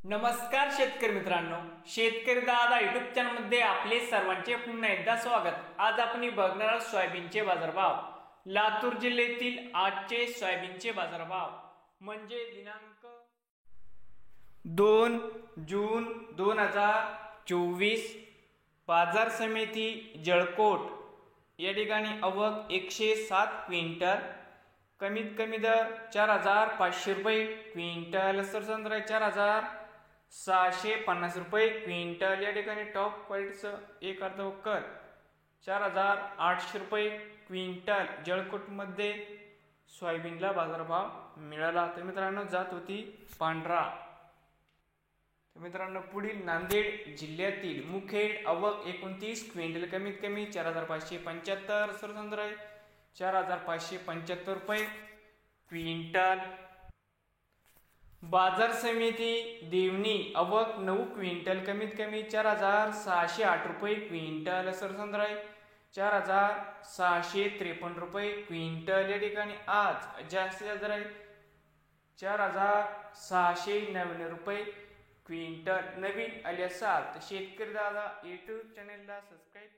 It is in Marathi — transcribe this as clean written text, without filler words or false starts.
नमस्कार शेतकरी मित्रांनो, शेतकरी दादा युट्यूब चॅनल मध्ये आपले सर्वांचे पुन्हा एकदा स्वागत। आज आपण बघणार आहोत सोयाबीनचे बाजारभाव। लातूर जिल्ह्यातील आजचे सोयाबीनचे बाजारभाव म्हणजे दिनांक 2 जून 2024। बाजार समिती जळकोट या ठिकाणी आवक 107 क्विंटल, कमीत कमी दर 4500 रुपये क्विंटल, सरसंद्राय 4650 रुपये क्विंटल। या ठिकाणी टॉप क्वालिटीचं एक अर्ध वक्कल 4800 रुपये क्विंटल जळकोटमध्ये सोयाबीनला बाजारभाव मिळाला। तर मित्रांनो, जात होती पांढरा। तर मित्रांनो, पुढील नांदेड जिल्ह्यातील मुखेड आवक 29 क्विंटल, कमीत कमी 4575, सरसंद्राय 4575 रुपये क्विंटल। बाजार समिती देवणी आवक 9 क्विंटल, कमीत कमी 4608 रुपये क्विंटल, सरसंद्राय 4653 रुपये क्विंटल। या ठिकाणी आज जास्तीत जास्त दर आहे 4699 रुपये क्विंटल। नवीन आले असाल तर शेतकरी दादा यूट्यूब चॅनेलला सबस्क्राईब